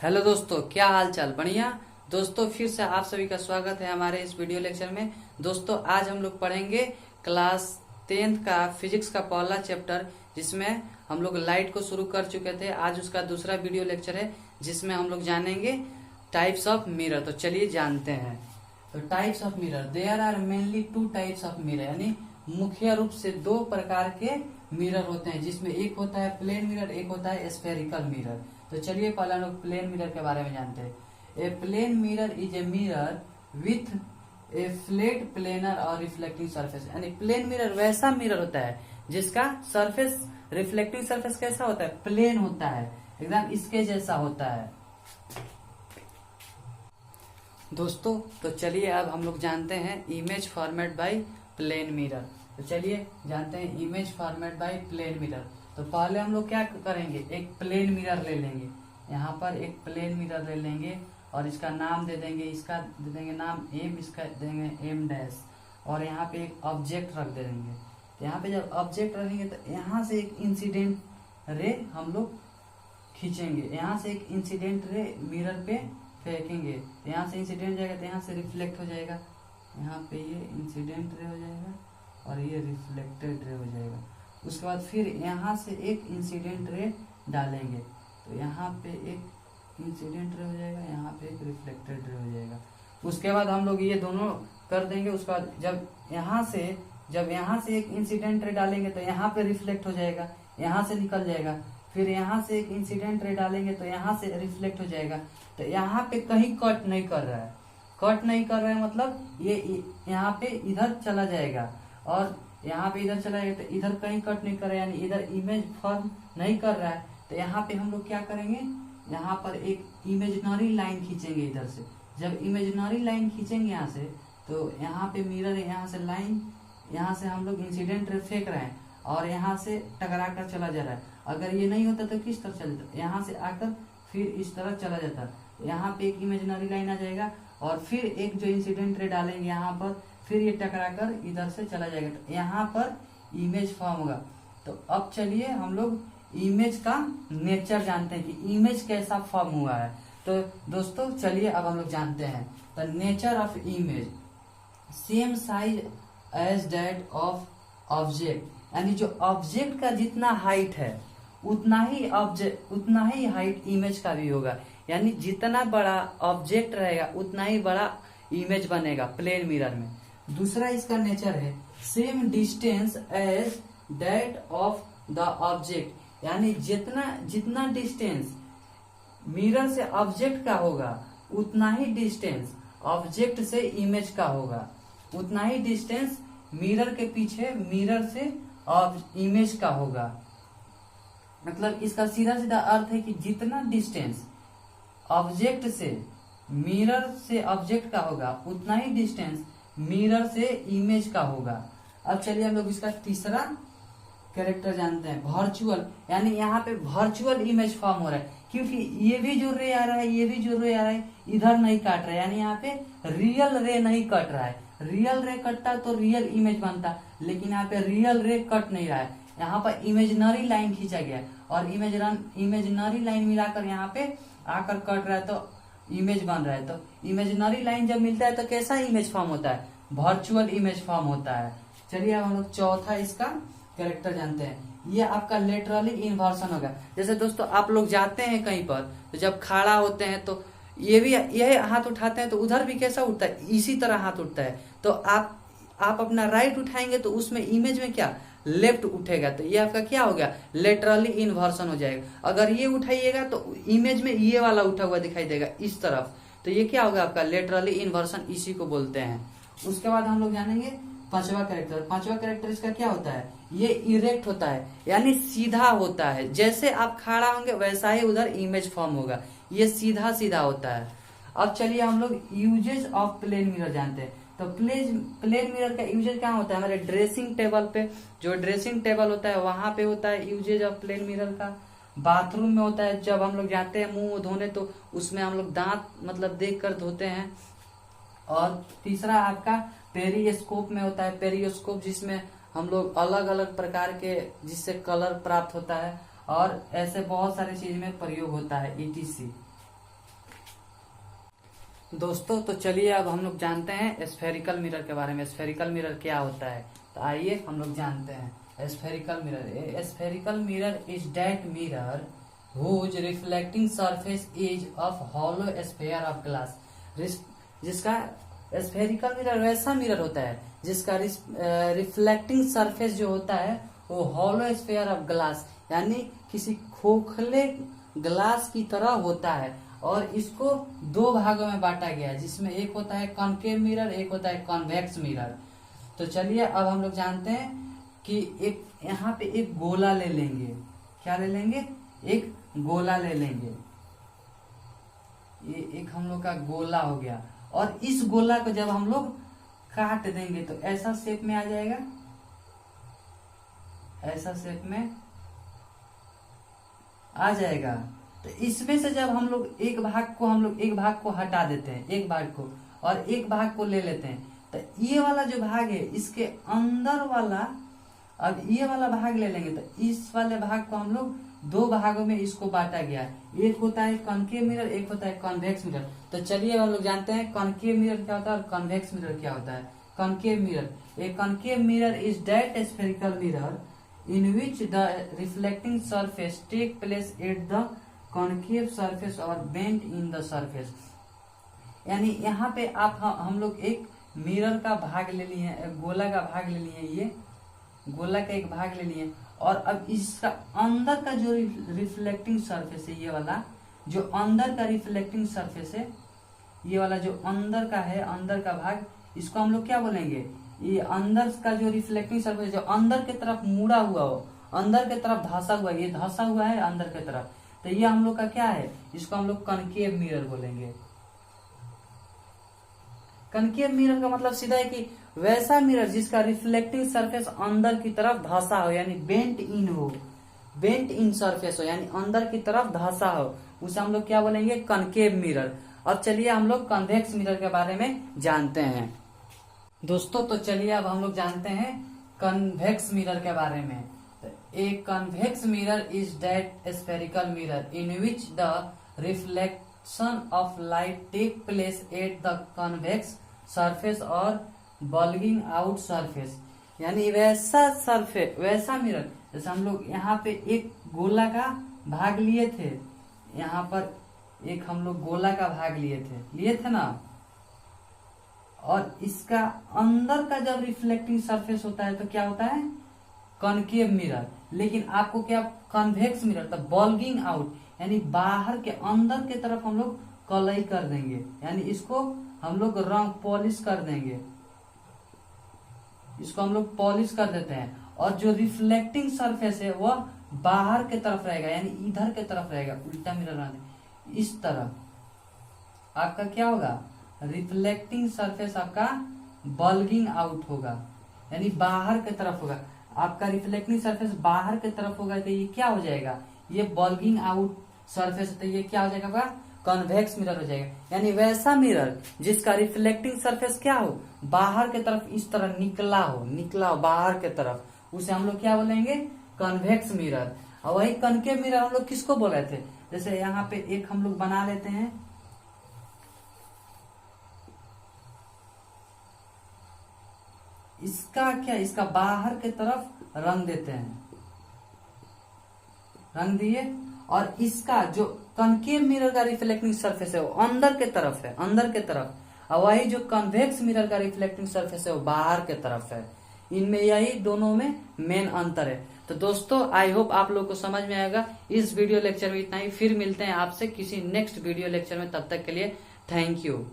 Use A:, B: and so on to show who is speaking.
A: Hello दोस्तों, क्या हाल चाल? बढ़िया। दोस्तों, फिर से आप सभी का स्वागत है हमारे इस वीडियो लेक्चर में। दोस्तों, आज हम लोग पढ़ेंगे क्लास 10th का फिजिक्स का पहला चैप्टर, जिसमें हम लोग लाइट को शुरू कर चुके थे। आज उसका दूसरा वीडियो लेक्चर है, जिसमें हम लोग जानेंगे टाइप्स ऑफ मिरर। तो चलिए जानते हैं। तो types of mirror, there are mainly two types of mirror, यानी मुख्य रूप से दो प्रकार के मिरर होते हैं, जिसमें एक होता है प्लेन मिरर, एक होता है स्फेरिकल मिरर। तो चलिए पहले हम लोग प्लेन मिरर के बारे में जानते हैं। A plane mirror is a mirror with a flat planar और रिफ्लेक्टिंग सरफेस, यानी प्लेन मिरर वैसा मिरर होता है जिसका सरफेस, रिफ्लेक्टिंग सरफेस कैसा होता है? प्लेन होता है, एकदम इसके जैसा होता है। दोस्तों, तो चलिए अब हम लोग जानते हैं image format by plane mirror. तो चलिए जानते हैं image format by plane mirror. तो पहले हम लोग क्या करेंगे, एक प्लेन मिरर ले लेंगे। यहाँ पर एक प्लेन मिरर ले लेंगे और इसका नाम दे देंगे, इसका दे देंगे नाम एम, इसका देंगे एम डैश, और यहाँ पे एक ऑब्जेक्ट रख देंगे। तो यहाँ पे जब ऑब्जेक्ट रखेंगे तो यहाँ से एक इंसिडेंट रे हम लोग खींचेंगे, यहाँ से एक इंसिडेंट रे मिरर पे फेंकेंगे। यहाँ से इंसिडेंट जाएगा तो यहाँ से रिफ्लेक्ट हो जाएगा, यहाँ पे ये इंसिडेंट रे हो जाएगा और ये रिफ्लेक्टेड रे हो जाएगा। उसके बाद फिर यहाँ से एक इंसिडेंट रे डालेंगे, तो यहाँ पे एक इंसिडेंट रे हो जाएगा, यहाँ पे एक रिफ्लेक्टेड रे हो जाएगा। उसके बाद हम लोग ये दोनों कर देंगे। उसके बाद जब यहाँ से एक इंसिडेंट रे डालेंगे तो यहाँ पे रिफ्लेक्ट हो जाएगा, यहाँ से निकल जाएगा। फिर यहाँ से एक इंसिडेंट रे डालेंगे तो यहाँ से रिफ्लेक्ट हो जाएगा। तो यहाँ पे कहीं कट नहीं कर रहा है, कट नहीं कर रहा है मतलब ये यहाँ पे इधर चला जाएगा और यहाँ पे इधर चला जाएगा, तो इधर कहीं कट नहीं कर रहा है, यानी इधर इमेज फॉर्म नहीं कर रहा है। तो यहाँ पे हम लोग क्या करेंगे, यहाँ पर एक इमेजिनरी लाइन खींचेंगे इधर से। जब इमेजिनरी लाइन खींचेंगे यहाँ से, तो यहाँ पे मिरर है, यहाँ से लाइन, यहाँ से हम लोग इंसिडेंट रे फेंक रहे हैं और यहाँ से टकरा कर चला जा रहा है। अगर ये नहीं होता तो किस तरह चला जाता, यहाँ से आकर फिर इस तरह चला जाता। यहाँ पे एक इमेजिनरी लाइन आ जाएगा और फिर एक जो इंसिडेंट रे डालेंगे यहाँ पर, फिर ये टकरा कर इधर से चला जाएगा, तो यहाँ पर इमेज फॉर्म होगा। तो अब चलिए हम लोग इमेज का नेचर जानते हैं कि इमेज कैसा फॉर्म हुआ है। तो दोस्तों चलिए अब हम लोग जानते हैं the nature of image. Same size as that of object, यानी जो ऑब्जेक्ट का जितना हाइट है उतना ही हाइट इमेज का भी होगा, यानी जितना बड़ा ऑब्जेक्ट रहेगा उतना ही बड़ा इमेज बनेगा प्लेन मिरर में। दूसरा इसका नेचर है same distance as that of the object, यानी जितना डिस्टेंस मिरर से ऑब्जेक्ट का होगा उतना ही डिस्टेंस ऑब्जेक्ट से इमेज का होगा, उतना ही डिस्टेंस मिरर के पीछे मिरर से इमेज का होगा। मतलब इसका सीधा सीधा अर्थ है कि जितना डिस्टेंस ऑब्जेक्ट से मिरर से ऑब्जेक्ट का होगा उतना ही डिस्टेंस मिरर से इमेज का होगा। अब चलिए हम लोग इसका तीसरा कैरेक्टर जानते हैं, वर्चुअल, यानी यहाँ पे वर्चुअल इमेज फॉर्म हो रहा है, क्योंकि ये भी जो रे आ रहा है, ये भी जो रे आ रहा है इधर नहीं काट रहा है, यानी यहाँ पे रियल रे नहीं कट रहा है। रियल रे कटता तो रियल इमेज बनता, लेकिन यहाँ पे रियल रे कट नहीं रहा है, यहाँ पर इमेजिनरी लाइन खींचा गया है और इमेजिनरी लाइन मिलाकर यहाँ पे आकर कट रहा है तो इमेज बन रहा है। तो इमेजिनरी लाइन जब मिलता है तो कैसा इमेज फॉर्म होता है? वर्चुअल इमेज फॉर्म होता है। चलिए हम लोग चौथा इसका कैरेक्टर जानते हैं। ये आपका लेटरली इन्वर्सन होगा। जैसे दोस्तों आप लोग जाते हैं कहीं पर, तो जब खड़ा होते हैं तो ये हाथ उठाते हैं तो उधर भी कैसा उठता है? इसी तरह हाथ उठता है। तो आप अपना राइट उठाएंगे तो उसमें इमेज में क्या लेफ्ट उठेगा, तो ये आपका क्या हो गया? लेटरली इन्वर्सन हो जाएगा। अगर ये उठाइएगा तो इमेज में ये वाला उठा हुआ दिखाई देगा इस तरफ, तो ये क्या होगा आपका? लेटरली इन्वर्सन, इसी को बोलते हैं। उसके बाद हम लोग जानेंगे पांचवा कैरेक्टर। पांचवा कैरेक्टर इसका क्या होता है? ये इरेक्ट होता है, यानी सीधा होता है। जैसे आप खड़ा होंगे वैसा ही उधर इमेज फॉर्म होगा, ये सीधा सीधा होता है। अब चलिए हम लोग यूजेज ऑफ प्लेन मिरर जानते हैं। तो प्लेन मिरर का यूजेज क्या होता है? हमारे ड्रेसिंग टेबल पे, जो ड्रेसिंग टेबल होता है वहां पे होता है यूजेज ऑफ प्लेन मिरर का। बाथरूम में होता है, जब हम लोग जाते हैं मुंह धोने तो उसमें हम लोग दांत मतलब देख कर धोते हैं। और तीसरा आपका पेरिस्कोप में होता है, पेरिस्कोप जिसमें हम लोग अलग अलग प्रकार के जिससे कलर प्राप्त होता है, और ऐसे बहुत सारी चीज में प्रयोग होता है, ETC। दोस्तों तो चलिए अब हम लोग जानते हैं स्फेरिकल मिरर के बारे में। स्फेरिकल मिरर क्या होता है, तो आइए हम लोग जानते हैं। Spherical mirror, spherical mirror is that mirror whose reflecting surface is of hollow sphere of glass. जिसका स्फेरिकल मिरर वैसा मिरर होता है जिसका रिफ्लेक्टिंग सरफेस जो होता है वो हॉलो स्फेयर ऑफ ग्लास यानी किसी खोखले ग्लास की तरह होता है। और इसको दो भागों में बांटा गया है, जिसमें एक होता है कॉनकेव मिरर, एक होता है कॉन्वेक्स मिरर। तो चलिए अब हम लोग जानते हैं कि एक यहाँ पे एक गोला ले लेंगे। क्या ले लेंगे? एक गोला ले लेंगे। ये एक हम लोग का गोला हो गया, और इस गोला को जब हम लोग काट देंगे तो ऐसा शेप में आ जाएगा, ऐसा शेप में आ जाएगा। तो इसमें से जब हम लोग एक भाग को हटा देते हैं, एक भाग को, और एक भाग को ले लेते हैं, तो ये वाला जो भाग है इसके अंदर वाला, अब ये वाला भाग ले लेंगे तो इस वाले भाग को हम लोग दो भागों में इसको बांटा गया है। एक होता है कॉनकेव मिरर, एक होता है कॉन्वेक्स मिरर। तो चलिए हम लोग जानते हैं कॉनकेव मिरर क्या होता है और कॉन्वेक्स मिरर क्या होता है। Concave mirror, A concave mirror is that spherical mirror in which the reflecting surface take place at the concave surface or bent in the surface। यानी यहाँ पे आप हम लोग एक मिरर का भाग ले लिए हैं, एक गोला का भाग ले लिए, ये गोला का एक भाग ले लिए, और अब इसका अंदर का जो रिफ्लेक्टिंग सरफेस है, ये वाला जो अंदर का रिफ्लेक्टिंग सरफेस है, ये वाला जो अंदर का है, अंदर का भाग, इसको हम लोग क्या बोलेंगे? ये अंदर का जो रिफ्लेक्टिंग सरफेस जो अंदर के तरफ मुड़ा हुआ हो, अंदर के तरफ धंसा हुआ, ये धंसा हुआ है अंदर के तरफ, तो ये हम लोग का क्या है? इसको हम लोग कॉनकेव मिरर बोलेंगे। कॉनकेव मिरर का मतलब सीधा है कि वैसा मिरर जिसका रिफ्लेक्टिंग सरफेस अंदर की तरफ धंसा हो, यानी बेंट इन हो, बेंट इन सरफेस हो, यानी अंदर की तरफ धंसा हो, उसे हम लोग क्या बोलेंगे? Concave mirror. अब चलिए हम लोग कॉन्वेक्स मिरर के बारे में जानते हैं। दोस्तों तो चलिए अब हम लोग जानते हैं कन्वेक्स मिरर के बारे में। A convex mirror is that spherical mirror in which the reflection of light take place at the convex surface और बल्गिंग आउट सरफेस। यानी वैसा सरफेस, वैसा मिरर जैसे हम लोग यहाँ पे एक गोला का भाग लिए थे, यहाँ पर एक हम लोग गोला का भाग लिए थे ना, और इसका अंदर का जब रिफ्लेक्टिंग सरफेस होता है तो क्या होता है? Concave mirror. लेकिन आपको क्या कन्वेक्स मिरर, तो बल्गिंग आउट, यानी बाहर के अंदर के तरफ हम लोग कलई कर देंगे, यानी इसको हम लोग रंग पॉलिश कर देंगे, इसको हम लोग पॉलिश कर देते हैं, और जो रिफ्लेक्टिंग सरफेस है वह बाहर के तरफ रहेगा, यानी इधर के तरफ रहेगा। उल्टा मिरर इस तरह आपका क्या होगा? रिफ्लेक्टिंग सरफेस आपका बल्गिंग आउट होगा, यानी बाहर की तरफ होगा। आपका रिफ्लेक्टिंग सरफेस बाहर की तरफ होगा तो ये क्या हो जाएगा? ये बल्गिंग आउट सरफेस, तो ये क्या हो जाएगा? कन्वेक्स मिरर हो जाएगा। यानी वैसा मिरर जिसका रिफ्लेक्टिंग सरफेस क्या हो? बाहर की तरफ इस तरह निकला हो बाहर की तरफ, उसे हम लोग क्या बोलेंगे? Convex mirror. और वही कॉनकेव मिरर हम लोग किसको बोले थे? जैसे यहाँ पे एक हम लोग बना लेते हैं, इसका क्या, इसका बाहर के तरफ रंग देते हैं, रंग दिए, और इसका जो कॉनकेव मिरर का रिफ्लेक्टिंग सरफेस है वो अंदर के तरफ है, अंदर के तरफ, और वही जो कन्वेक्स मिरर का रिफ्लेक्टिंग सरफेस है वो बाहर के तरफ है। इनमें यही दोनों में मेन अंतर है। तो दोस्तों आई होप आप लोग को समझ में आएगा। इस वीडियो लेक्चर में इतना ही, फिर मिलते हैं आपसे किसी नेक्स्ट वीडियो लेक्चर में। तब तक के लिए थैंक यू।